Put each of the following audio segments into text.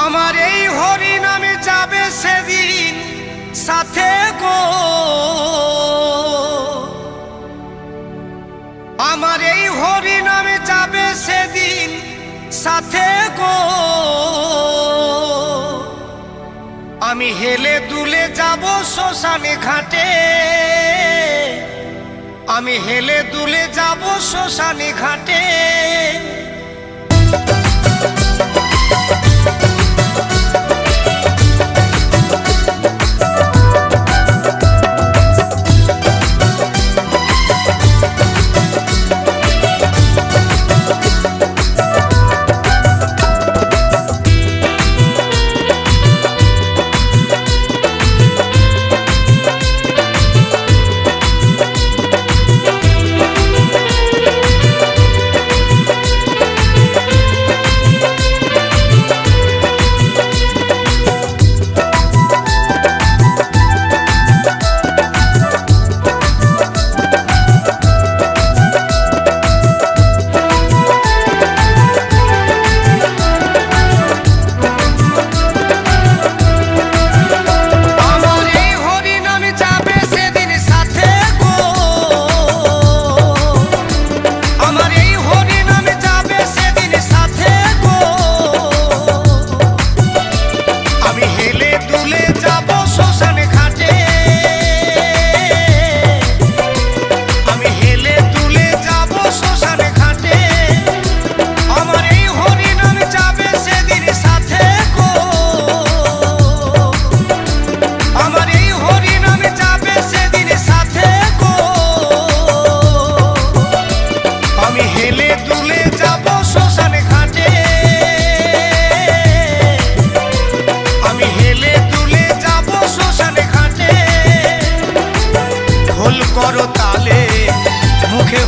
আমার এই হরি নামে যাবে সেদিন সাথে গো, আমার এই হরি নামে যাবে সেদিন সাথে গো। আমি হেলে দুলে যাব শ্মশানে ঘাটে, আমি হেলে দুলে যাব শ্মশানে ঘাটে।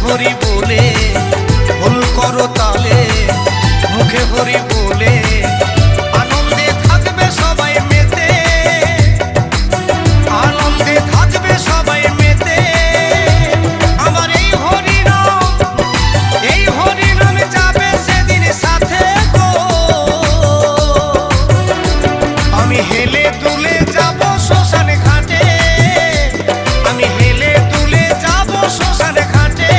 হরি বলে ভুল করো তালে, মুখে হরি বলে আনন্দে থাকবে সবাই মেতে, আনন্দে থাকবে সবাই মেতে। আমার এই হরি নাম যাবে সেদিন সাথে গো। আমি হেলে দুলে যাব শ্মশানে ঘাটে, আমি হেলে দুলে যাব শ্মশানে ঘাটে।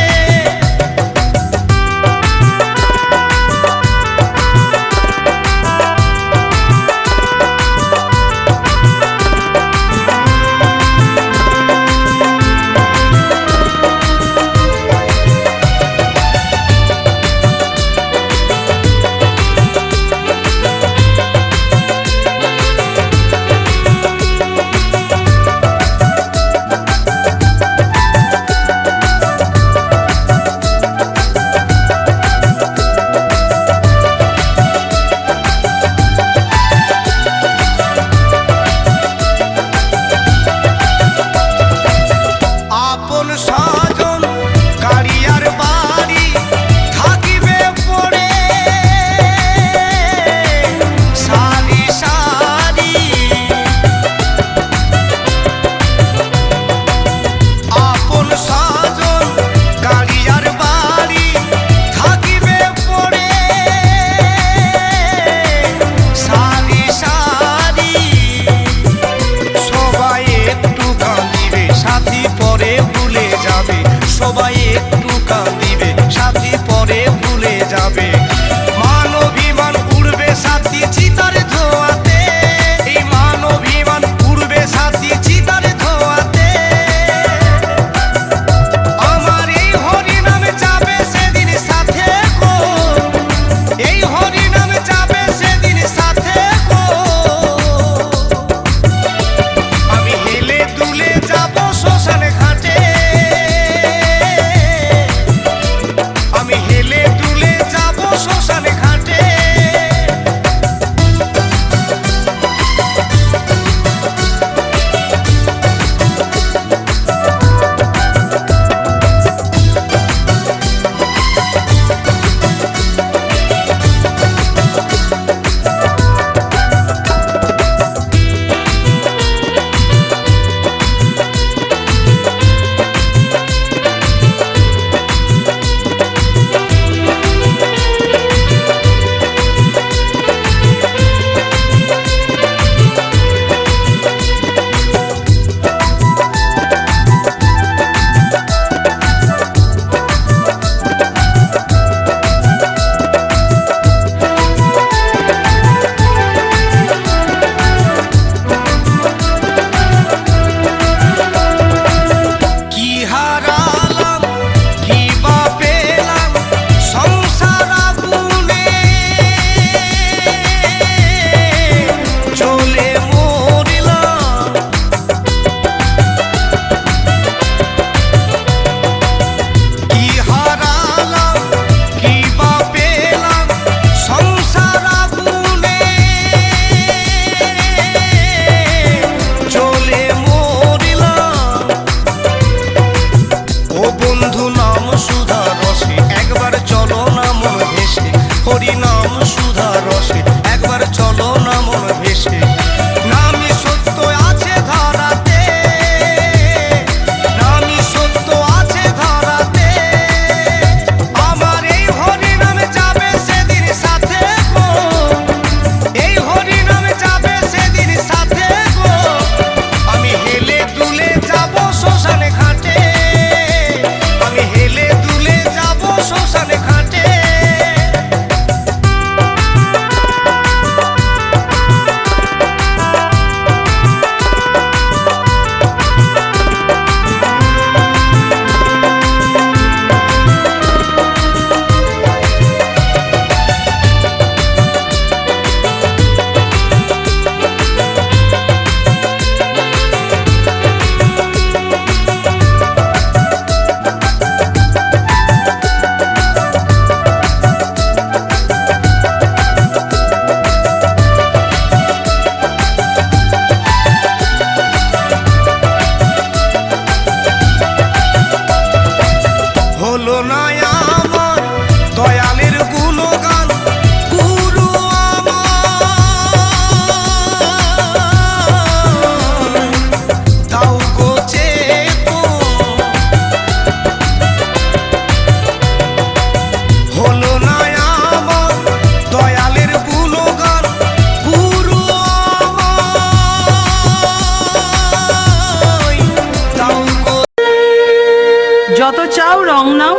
যত চাও রং নাও,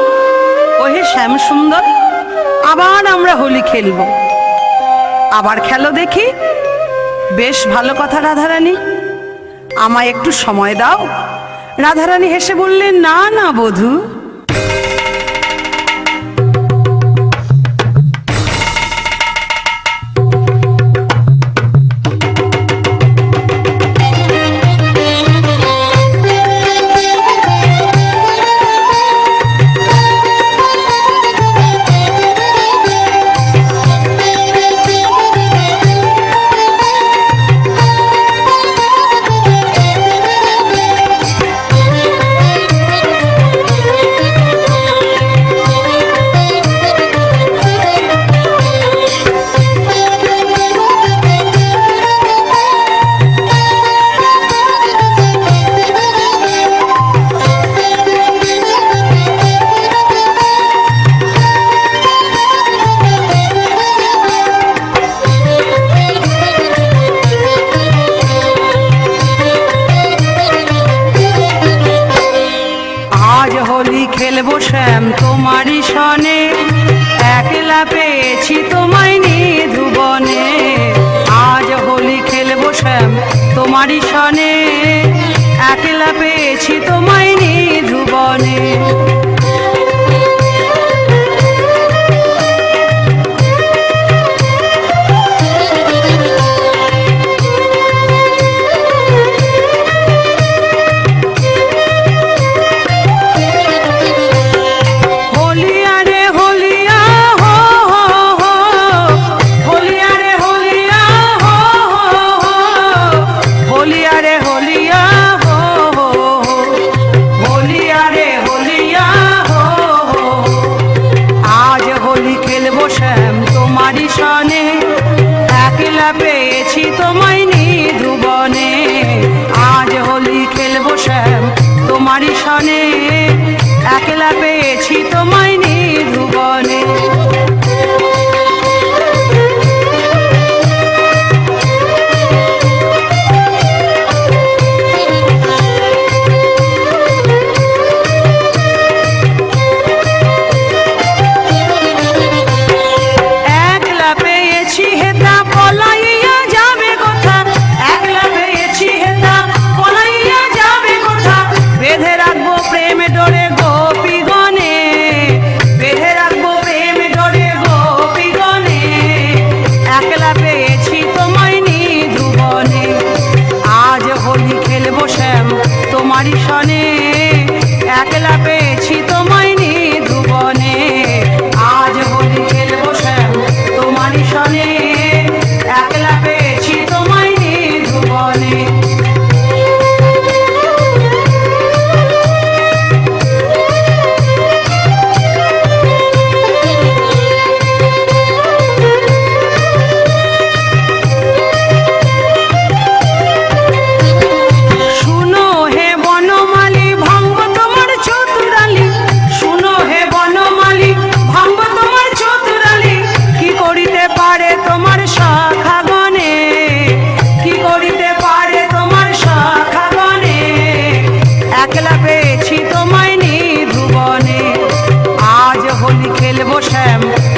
ওহে শ্যাম সুন্দর, আবার আমরা হোলি খেলব। আবার খেলো দেখি। বেশ ভালো কথা রাধারানী, আমায় একটু সময় দাও। রাধারানী হেসে বললেন, না না বধূ, খেলবো শ্যাম তোমারই সনে, একলা পেয়েছি তোমায় নিধু বনে। আজ হোলি খেলবো শ্যাম তোমারই সনে, একলা পেয়েছি তোমায় নিধু বনে। পেয়েছি তোমায় নিধু বনে। আজ হোলি খেলবো শ্যাম তোমারই সনে, একলা পেয়েছি তোমায় নিধু বনে। তোমারই সনে, একলা পেয়েছি তোমায় নিধু বনে। আজ হোলি খেলবো শ্যাম তোমারই সনে, একলা পেয়েছি তোমায় নিধু বনে।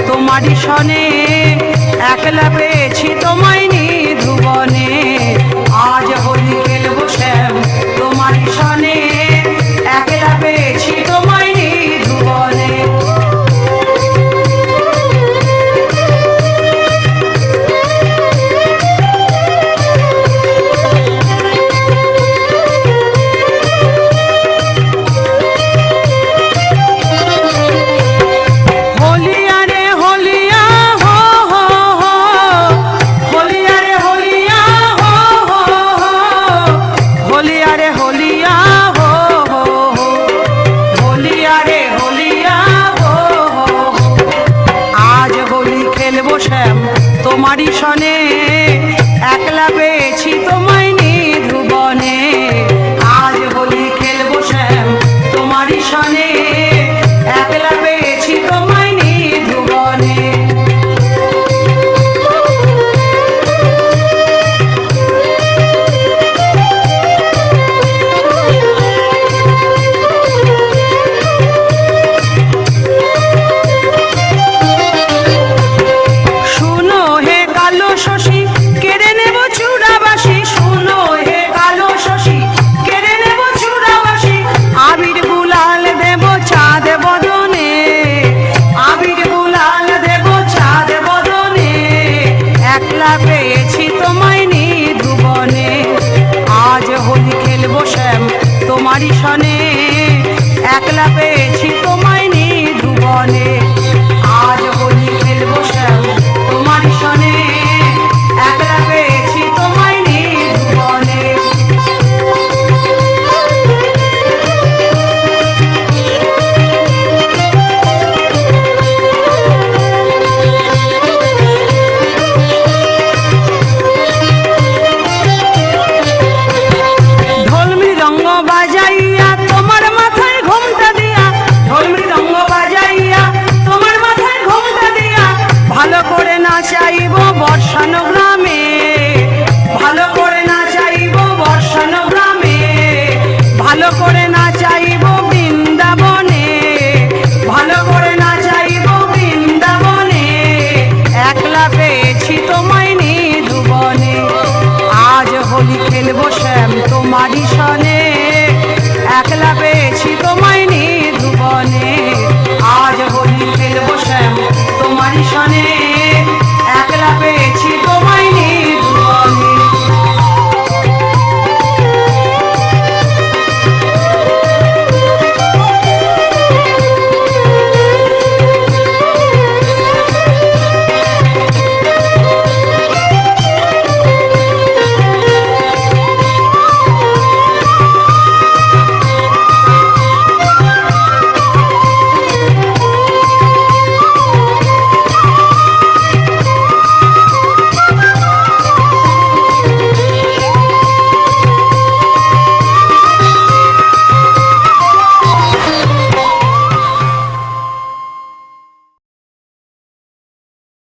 তোমারই সনে, একলা পেয়েছি তোমায় নিধু বনে। আজ হোলি খেলবো শ্যাম তোমারই সনে, একলা পেয়েছি তোমায় নিধু বনে। তোমারই সনে, একলা পেয়েছি তোমায় নিধু বনে। আজ হোলি খেলবো শ্যাম তোমারই সনে, একলা পেয়েছি তোমায় নিধু বনে। তোমায় নিধুবনে, আজ হোলি খেলবো শ্যাম তোমারই সনে।